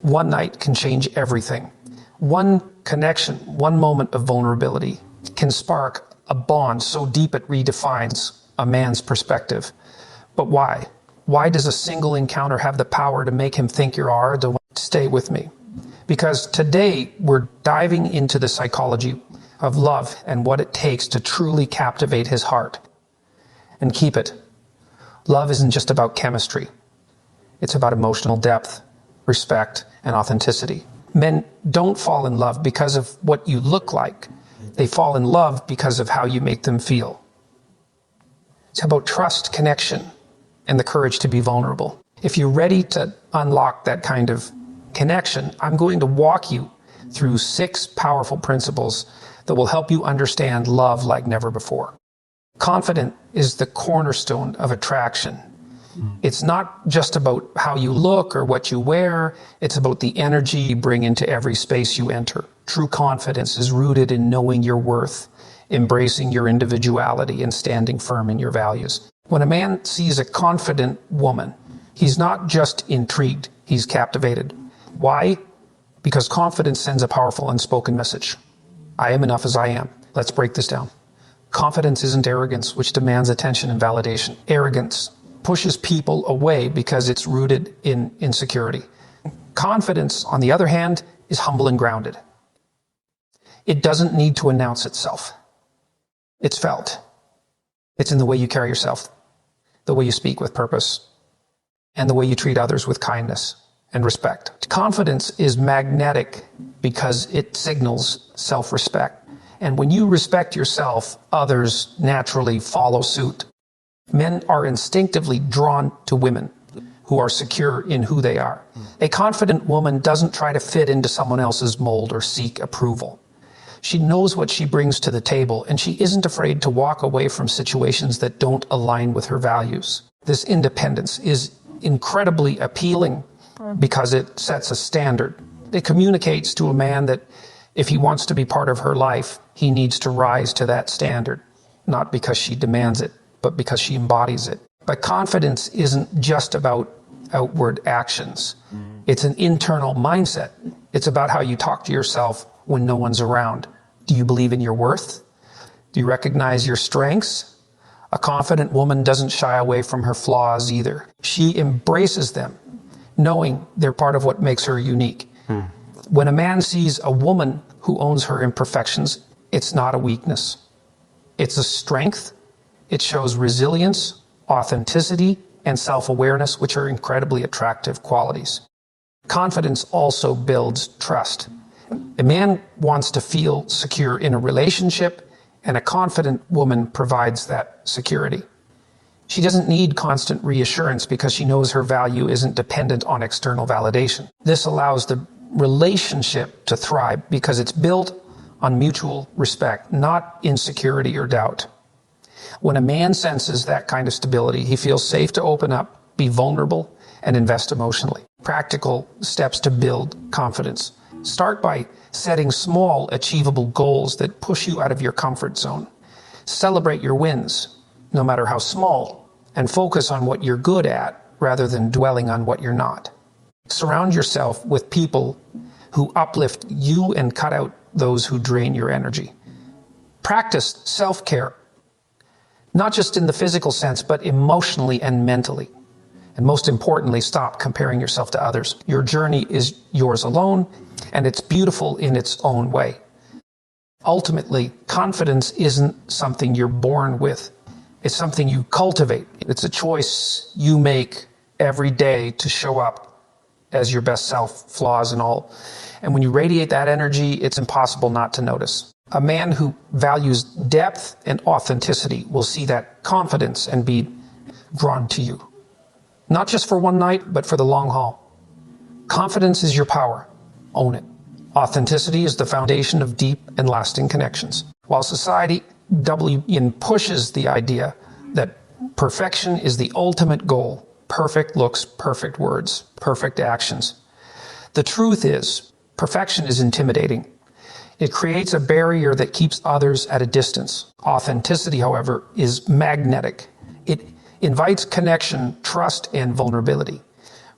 One night can change everything. One connection, one moment of vulnerability can spark a bond so deep it redefines a man's perspective. But why? Why does a single encounter have the power to make him think you're hard to stay with me? Because today we're diving into the psychology of love and what it takes to truly captivate his heart and keep it. Love isn't just about chemistry. It's about emotional depth, respect, and authenticity. Men don't fall in love because of what you look like. They fall in love because of how you make them feel. It's about trust, connection, and the courage to be vulnerable. If you're ready to unlock that kind of connection, I'm going to walk you through 6 powerful principles that will help you understand love like never before. Confidence is the cornerstone of attraction. It's not just about how you look or what you wear. It's about the energy you bring into every space you enter. True confidence is rooted in knowing your worth, embracing your individuality, and standing firm in your values. When a man sees a confident woman, he's not just intrigued, he's captivated. Why? Because confidence sends a powerful unspoken message. I am enough as I am. Let's break this down. Confidence isn't arrogance, which demands attention and validation. Arrogance pushes people away because it's rooted in insecurity. Confidence, on the other hand, is humble and grounded. It doesn't need to announce itself. It's felt. It's in the way you carry yourself, the way you speak with purpose, and the way you treat others with kindness and respect. Confidence is magnetic because it signals self-respect. And when you respect yourself, others naturally follow suit. Men are instinctively drawn to women who are secure in who they are. A confident woman doesn't try to fit into someone else's mold or seek approval. She knows what she brings to the table, and she isn't afraid to walk away from situations that don't align with her values. This independence is incredibly appealing because it sets a standard. It communicates to a man that if he wants to be part of her life, he needs to rise to that standard, not because she demands it, but because she embodies it. But confidence isn't just about outward actions. It's an internal mindset. It's about how you talk to yourself when no one's around. Do you believe in your worth? Do you recognize your strengths? A confident woman doesn't shy away from her flaws either. She embraces them, knowing they're part of what makes her unique. When a man sees a woman who owns her imperfections, it's not a weakness. It's a strength. It shows resilience, authenticity, and self-awareness, which are incredibly attractive qualities. Confidence also builds trust. A man wants to feel secure in a relationship, and a confident woman provides that security. She doesn't need constant reassurance because she knows her value isn't dependent on external validation. This allows the relationship to thrive because it's built on mutual respect, not insecurity or doubt. When a man senses that kind of stability, he feels safe to open up, be vulnerable, and invest emotionally. Practical steps to build confidence. Start by setting small, achievable goals that push you out of your comfort zone. Celebrate your wins, no matter how small, and focus on what you're good at rather than dwelling on what you're not. Surround yourself with people who uplift you and cut out those who drain your energy. Practice self-care, not just in the physical sense, but emotionally and mentally. And most importantly, stop comparing yourself to others. Your journey is yours alone, and it's beautiful in its own way. Ultimately, confidence isn't something you're born with. It's something you cultivate. It's a choice you make every day to show up as your best self, flaws and all. And when you radiate that energy, it's impossible not to notice. A man who values depth and authenticity will see that confidence and be drawn to you. Not just for one night, but for the long haul. Confidence is your power. Own it. Authenticity is the foundation of deep and lasting connections. While society pushes the idea that perfection is the ultimate goal, perfect looks, perfect words, perfect actions, the truth is, perfection is intimidating. It creates a barrier that keeps others at a distance. Authenticity, however, is magnetic. It invites connection, trust, and vulnerability.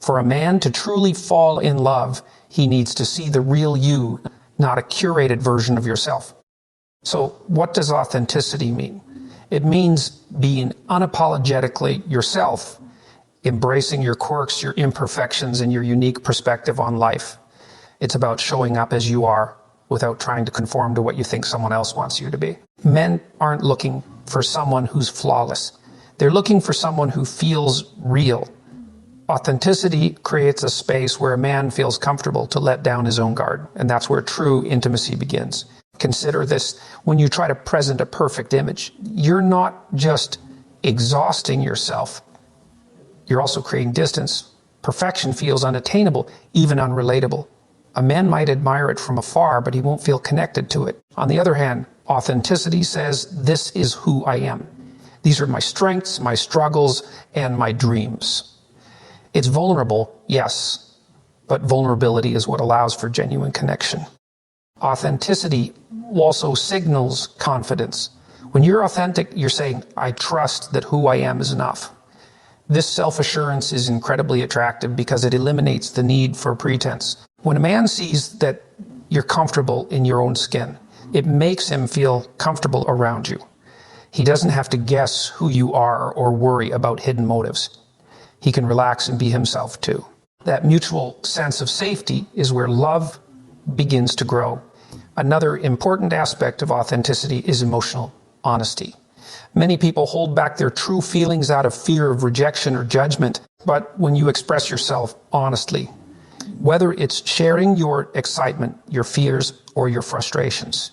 For a man to truly fall in love, he needs to see the real you, not a curated version of yourself. So what does authenticity mean? It means being unapologetically yourself, embracing your quirks, your imperfections, and your unique perspective on life. It's about showing up as you are without trying to conform to what you think someone else wants you to be. Men aren't looking for someone who's flawless. They're looking for someone who feels real. Authenticity creates a space where a man feels comfortable to let down his own guard, and that's where true intimacy begins. Consider this: when you try to present a perfect image, you're not just exhausting yourself, you're also creating distance. Perfection feels unattainable, even unrelatable. A man might admire it from afar, but he won't feel connected to it. On the other hand, authenticity says, this is who I am. These are my strengths, my struggles, and my dreams. It's vulnerable, yes, but vulnerability is what allows for genuine connection. Authenticity also signals confidence. When you're authentic, you're saying, I trust that who I am is enough. This self-assurance is incredibly attractive because it eliminates the need for pretense. When a man sees that you're comfortable in your own skin, it makes him feel comfortable around you. He doesn't have to guess who you are or worry about hidden motives. He can relax and be himself too. That mutual sense of safety is where love begins to grow. Another important aspect of authenticity is emotional honesty. Many people hold back their true feelings out of fear of rejection or judgment, but when you express yourself honestly, whether it's sharing your excitement, your fears, or your frustrations,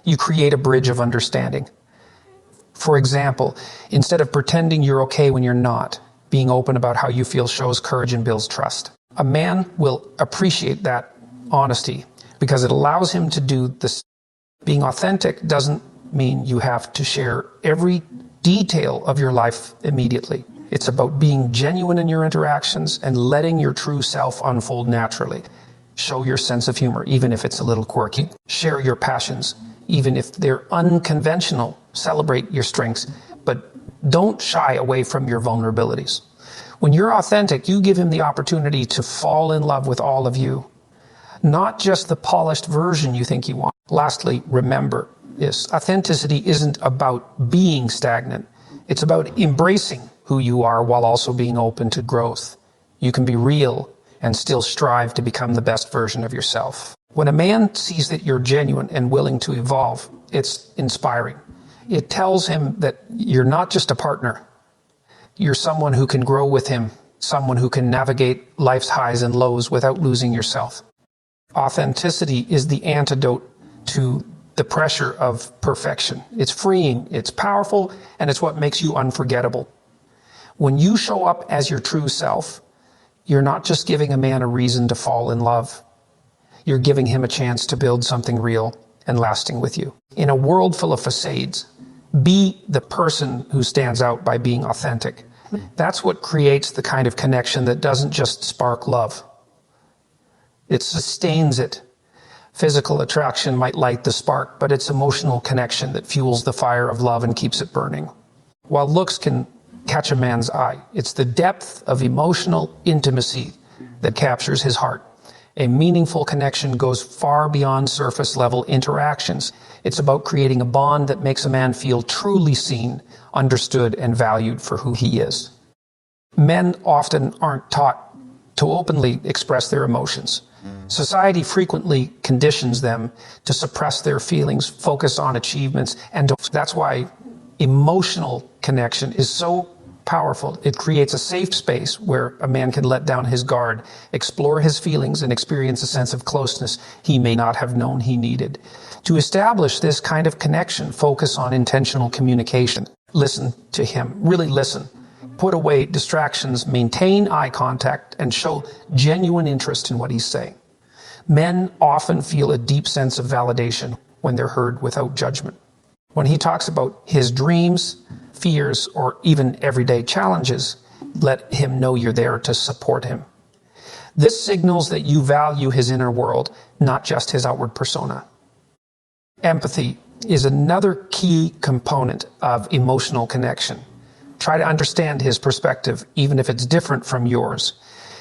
you create a bridge of understanding. For example, instead of pretending you're okay when you're not, being open about how you feel shows courage and builds trust. A man will appreciate that honesty because it allows him to do this. Being authentic doesn't mean you have to share every detail of your life immediately. It's about being genuine in your interactions and letting your true self unfold naturally. Show your sense of humor, even if it's a little quirky. Share your passions, even if they're unconventional. Celebrate your strengths, but don't shy away from your vulnerabilities. When you're authentic, you give him the opportunity to fall in love with all of you, not just the polished version you think you want. Lastly, remember this: authenticity isn't about being stagnant. It's about embracing who you are while also being open to growth. You can be real and still strive to become the best version of yourself. When a man sees that you're genuine and willing to evolve, it's inspiring. It tells him that you're not just a partner. You're someone who can grow with him, someone who can navigate life's highs and lows without losing yourself. Authenticity is the antidote to the pressure of perfection. It's freeing, it's powerful, and it's what makes you unforgettable. When you show up as your true self, you're not just giving a man a reason to fall in love. You're giving him a chance to build something real and lasting with you. In a world full of facades, be the person who stands out by being authentic. That's what creates the kind of connection that doesn't just spark love. It sustains it. Physical attraction might light the spark, but it's emotional connection that fuels the fire of love and keeps it burning. While looks can catch a man's eye, it's the depth of emotional intimacy that captures his heart. A meaningful connection goes far beyond surface level interactions. It's about creating a bond that makes a man feel truly seen, understood, and valued for who he is. Men often aren't taught to openly express their emotions. Society frequently conditions them to suppress their feelings, focus on achievements, and that's why emotional connection is so powerful. It creates a safe space where a man can let down his guard, explore his feelings, and experience a sense of closeness he may not have known he needed. To establish this kind of connection, focus on intentional communication. Listen to him. Really listen. Put away distractions, maintain eye contact, and show genuine interest in what he's saying. Men often feel a deep sense of validation when they're heard without judgment. When he talks about his dreams, fears, or even everyday challenges, let him know you're there to support him. This signals that you value his inner world, not just his outward persona. Empathy is another key component of emotional connection. Try to understand his perspective, even if it's different from yours.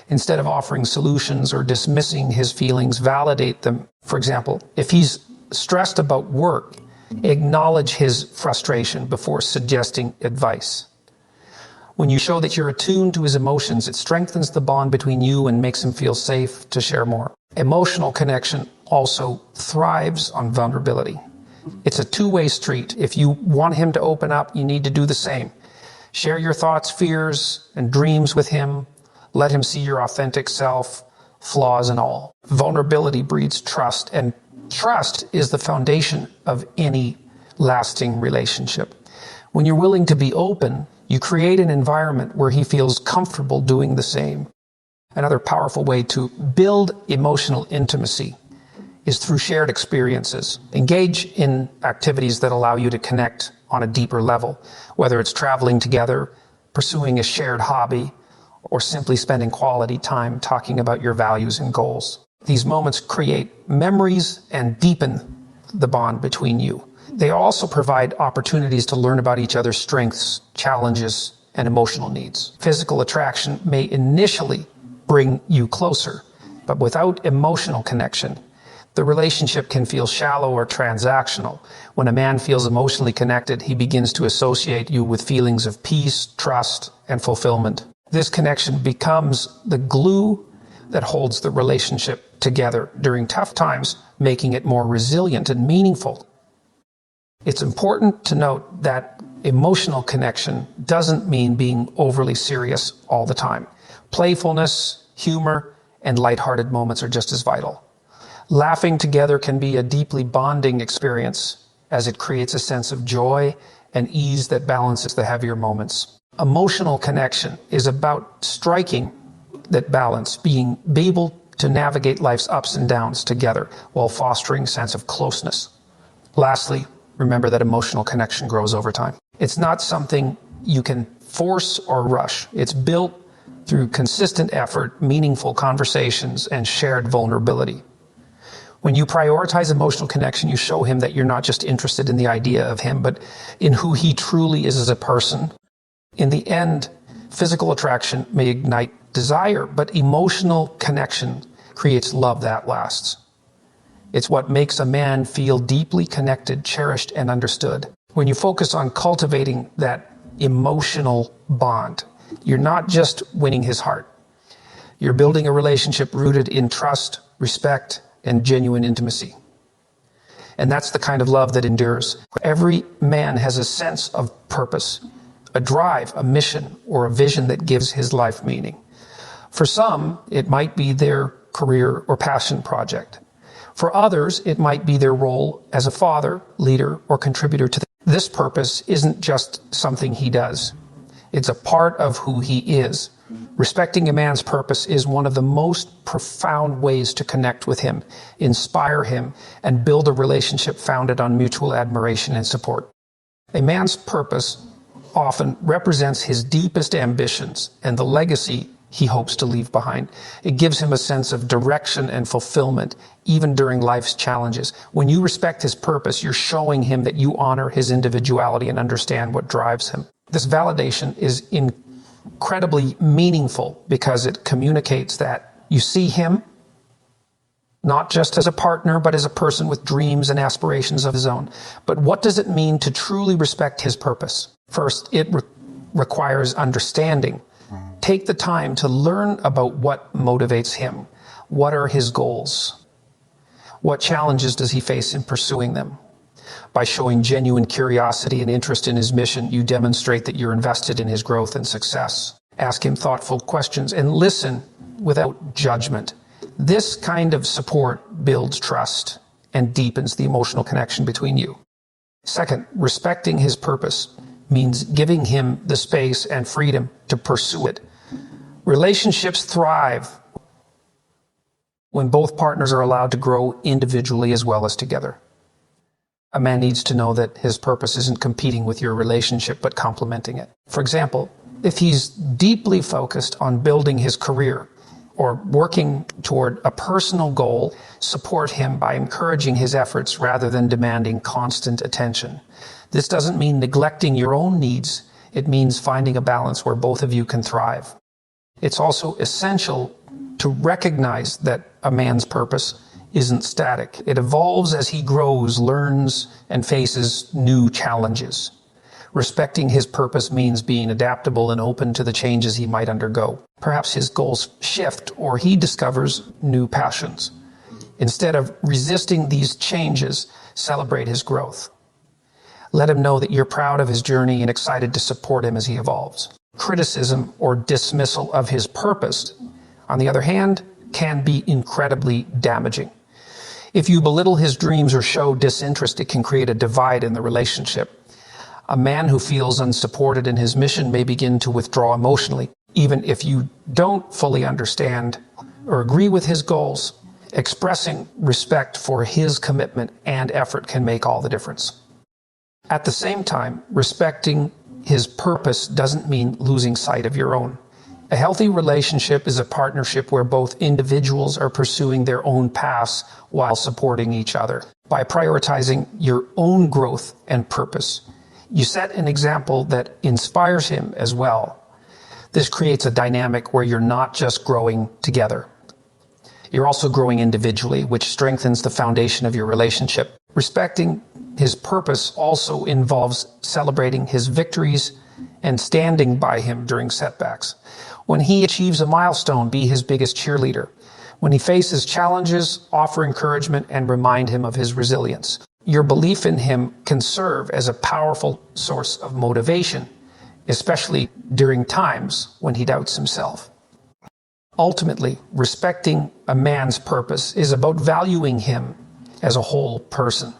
Instead of offering solutions or dismissing his feelings, validate them. For example, if he's stressed about work, acknowledge his frustration before suggesting advice. When you show that you're attuned to his emotions, it strengthens the bond between you and makes him feel safe to share more. Emotional connection also thrives on vulnerability. It's a two-way street. If you want him to open up, you need to do the same. Share your thoughts, fears, and dreams with him. Let him see your authentic self, flaws and all. Vulnerability breeds trust, and trust is the foundation of any lasting relationship. When you're willing to be open, you create an environment where he feels comfortable doing the same. Another powerful way to build emotional intimacy is through shared experiences. Engage in activities that allow you to connect on a deeper level, whether it's traveling together, pursuing a shared hobby, or simply spending quality time talking about your values and goals. These moments create memories and deepen the bond between you. They also provide opportunities to learn about each other's strengths, challenges, and emotional needs. Physical attraction may initially bring you closer, but without emotional connection, the relationship can feel shallow or transactional. When a man feels emotionally connected, he begins to associate you with feelings of peace, trust, and fulfillment. This connection becomes the glue that holds the relationship together during tough times, making it more resilient and meaningful. It's important to note that emotional connection doesn't mean being overly serious all the time. Playfulness, humor, and lighthearted moments are just as vital. Laughing together can be a deeply bonding experience, as it creates a sense of joy and ease that balances the heavier moments. Emotional connection is about striking that balance, being able to navigate life's ups and downs together while fostering a sense of closeness. Lastly, remember that emotional connection grows over time. It's not something you can force or rush. It's built through consistent effort, meaningful conversations, and shared vulnerability. When you prioritize emotional connection, you show him that you're not just interested in the idea of him, but in who he truly is as a person. In the end, physical attraction may ignite desire, but emotional connection creates love that lasts. It's what makes a man feel deeply connected, cherished, and understood. When you focus on cultivating that emotional bond, you're not just winning his heart. You're building a relationship rooted in trust, respect, and genuine intimacy. And that's the kind of love that endures. Every man has a sense of purpose, a drive, a mission, or a vision that gives his life meaning. For some, it might be their career or passion project. For others, it might be their role as a father, leader, or contributor to this purpose isn't just something he does. It's a part of who he is. Respecting a man's purpose is one of the most profound ways to connect with him, inspire him, and build a relationship founded on mutual admiration and support. A man's purpose often represents his deepest ambitions and the legacy he hopes to leave behind. It gives him a sense of direction and fulfillment, even during life's challenges. When you respect his purpose, you're showing him that you honor his individuality and understand what drives him. This validation is incredibly meaningful because it communicates that you see him not just as a partner, but as a person with dreams and aspirations of his own. But what does it mean to truly respect his purpose? First, it requires understanding. Take the time to learn about what motivates him. What are his goals? What challenges does he face in pursuing them? By showing genuine curiosity and interest in his mission, you demonstrate that you're invested in his growth and success. Ask him thoughtful questions and listen without judgment. This kind of support builds trust and deepens the emotional connection between you. Second, respecting his purpose means giving him the space and freedom to pursue it. Relationships thrive when both partners are allowed to grow individually as well as together. A man needs to know that his purpose isn't competing with your relationship, but complementing it. For example, if he's deeply focused on building his career or working toward a personal goal, support him by encouraging his efforts rather than demanding constant attention. This doesn't mean neglecting your own needs. It means finding a balance where both of you can thrive. It's also essential to recognize that a man's purpose isn't static. It evolves as he grows, learns, and faces new challenges. Respecting his purpose means being adaptable and open to the changes he might undergo. Perhaps his goals shift or he discovers new passions. Instead of resisting these changes, celebrate his growth. Let him know that you're proud of his journey and excited to support him as he evolves. Criticism or dismissal of his purpose, on the other hand, can be incredibly damaging. If you belittle his dreams or show disinterest, it can create a divide in the relationship. A man who feels unsupported in his mission may begin to withdraw emotionally. Even if you don't fully understand or agree with his goals, expressing respect for his commitment and effort can make all the difference. At the same time, respecting his purpose doesn't mean losing sight of your own. A healthy relationship is a partnership where both individuals are pursuing their own paths while supporting each other. By prioritizing your own growth and purpose, you set an example that inspires him as well. This creates a dynamic where you're not just growing together. You're also growing individually, which strengthens the foundation of your relationship. Respecting his purpose also involves celebrating his victories and standing by him during setbacks. When he achieves a milestone, be his biggest cheerleader. When he faces challenges, offer encouragement and remind him of his resilience. Your belief in him can serve as a powerful source of motivation, especially during times when he doubts himself. Ultimately, respecting a man's purpose is about valuing him as a whole person.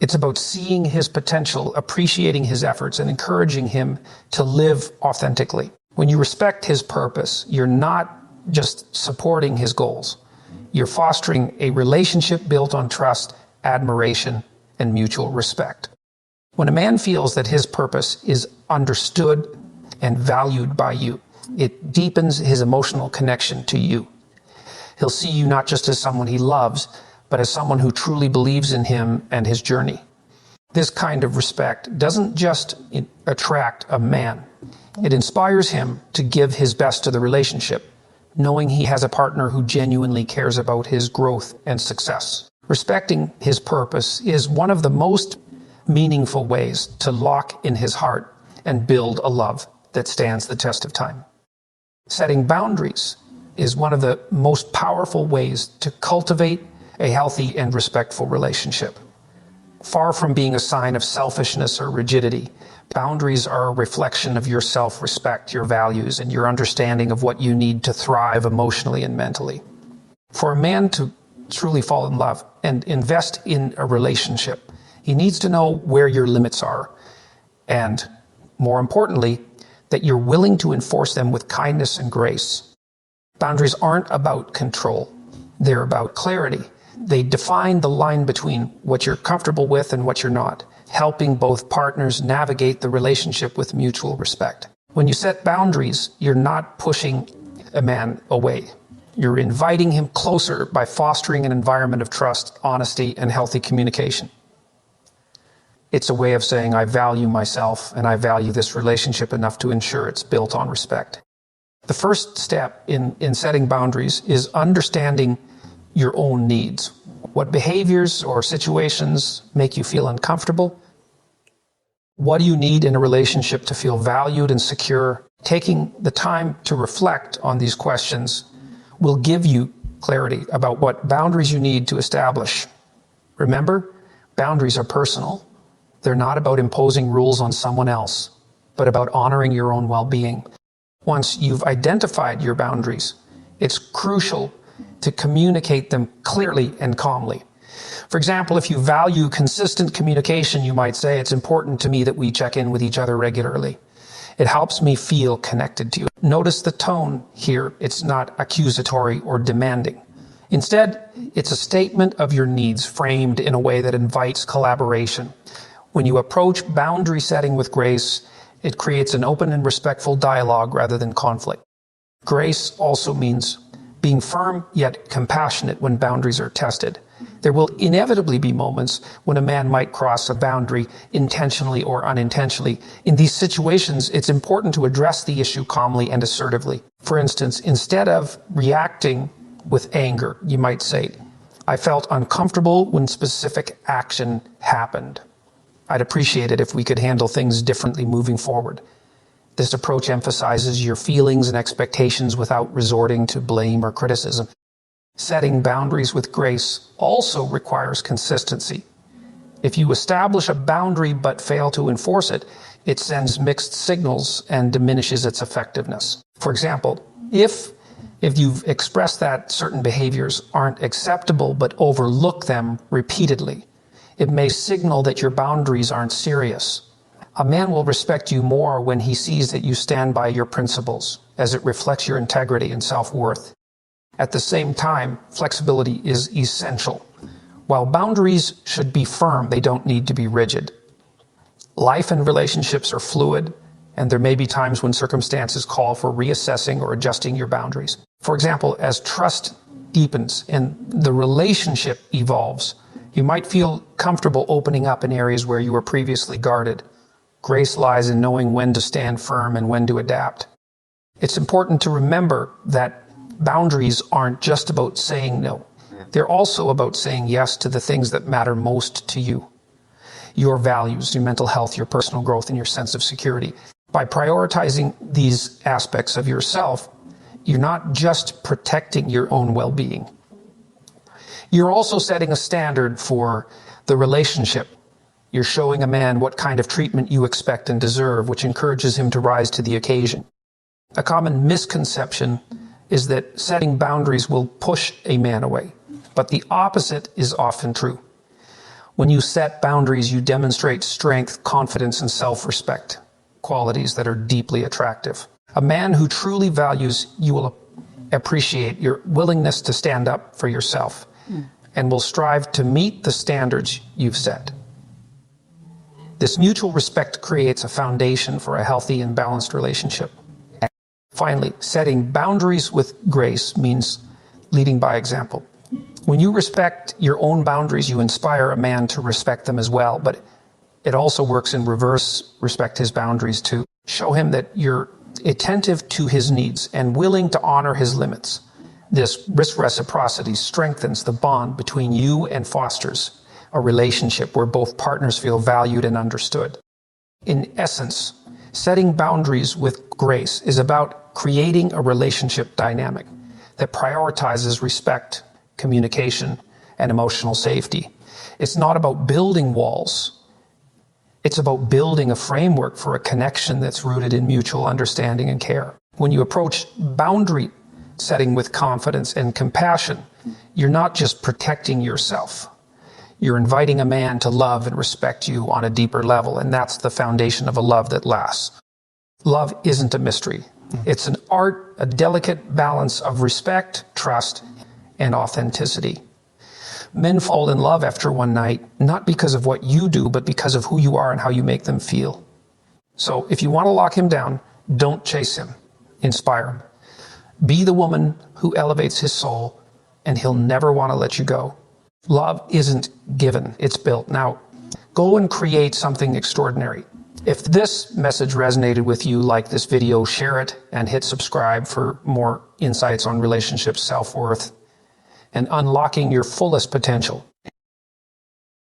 It's about seeing his potential, appreciating his efforts, and encouraging him to live authentically. When you respect his purpose, you're not just supporting his goals. You're fostering a relationship built on trust, admiration, and mutual respect. When a man feels that his purpose is understood and valued by you, it deepens his emotional connection to you. He'll see you not just as someone he loves, but as someone who truly believes in him and his journey. This kind of respect doesn't just attract a man. It inspires him to give his best to the relationship, knowing he has a partner who genuinely cares about his growth and success. Respecting his purpose is one of the most meaningful ways to lock in his heart and build a love that stands the test of time. Setting boundaries is one of the most powerful ways to cultivate a healthy and respectful relationship. Far from being a sign of selfishness or rigidity, boundaries are a reflection of your self-respect, your values, and your understanding of what you need to thrive emotionally and mentally. For a man to truly fall in love and invest in a relationship, he needs to know where your limits are, and more importantly, that you're willing to enforce them with kindness and grace. Boundaries aren't about control. They're about clarity. They define the line between what you're comfortable with and what you're not, helping both partners navigate the relationship with mutual respect. When you set boundaries, you're not pushing a man away. You're inviting him closer by fostering an environment of trust, honesty, and healthy communication. It's a way of saying, I value myself and I value this relationship enough to ensure it's built on respect. The first step in setting boundaries is understanding your own needs. What behaviors or situations make you feel uncomfortable? What do you need in a relationship to feel valued and secure? Taking the time to reflect on these questions will give you clarity about what boundaries you need to establish. Remember, boundaries are personal. They're not about imposing rules on someone else, but about honoring your own well-being. Once you've identified your boundaries, it's crucial to communicate them clearly and calmly. For example, if you value consistent communication, you might say, it's important to me that we check in with each other regularly. It helps me feel connected to you. Notice the tone here. It's not accusatory or demanding. Instead, it's a statement of your needs framed in a way that invites collaboration. When you approach boundary setting with grace, it creates an open and respectful dialogue rather than conflict. Grace also means being firm yet compassionate when boundaries are tested. There will inevitably be moments when a man might cross a boundary intentionally or unintentionally. In these situations, it's important to address the issue calmly and assertively. For instance, instead of reacting with anger, you might say, "I felt uncomfortable when specific action happened. I'd appreciate it if we could handle things differently moving forward." This approach emphasizes your feelings and expectations without resorting to blame or criticism. Setting boundaries with grace also requires consistency. If you establish a boundary but fail to enforce it, it sends mixed signals and diminishes its effectiveness. For example, if you've expressed that certain behaviors aren't acceptable but overlook them repeatedly, it may signal that your boundaries aren't serious. A man will respect you more when he sees that you stand by your principles, as it reflects your integrity and self-worth. At the same time, flexibility is essential. While boundaries should be firm, they don't need to be rigid. Life and relationships are fluid, and there may be times when circumstances call for reassessing or adjusting your boundaries. For example, as trust deepens and the relationship evolves, you might feel comfortable opening up in areas where you were previously guarded. Grace lies in knowing when to stand firm and when to adapt. It's important to remember that boundaries aren't just about saying no. They're also about saying yes to the things that matter most to you. Your values, your mental health, your personal growth, and your sense of security. By prioritizing these aspects of yourself, you're not just protecting your own well-being. You're also setting a standard for the relationship. You're showing a man what kind of treatment you expect and deserve, which encourages him to rise to the occasion. A common misconception is that setting boundaries will push a man away, but the opposite is often true. When you set boundaries, you demonstrate strength, confidence, and self-respect, qualities that are deeply attractive. A man who truly values you will appreciate your willingness to stand up for yourself and will strive to meet the standards you've set. This mutual respect creates a foundation for a healthy and balanced relationship. Finally, setting boundaries with grace means leading by example. When you respect your own boundaries, you inspire a man to respect them as well, but it also works in reverse. Respect his boundaries too. Show him that you're attentive to his needs and willing to honor his limits. This reciprocity strengthens the bond between you and fosters a relationship where both partners feel valued and understood. In essence, setting boundaries with grace is about creating a relationship dynamic that prioritizes respect, communication, and emotional safety. It's not about building walls. It's about building a framework for a connection that's rooted in mutual understanding and care. When you approach boundary setting with confidence and compassion, you're not just protecting yourself. You're inviting a man to love and respect you on a deeper level, and that's the foundation of a love that lasts. Love isn't a mystery. It's an art, a delicate balance of respect, trust, and authenticity. Men fall in love after one night, not because of what you do, but because of who you are and how you make them feel. So if you want to lock him down, don't chase him. Inspire him. Be the woman who elevates his soul, and he'll never want to let you go. Love isn't given, it's built. Now, go and create something extraordinary. If this message resonated with you, like this video, share it and hit subscribe for more insights on relationships, self-worth, and unlocking your fullest potential.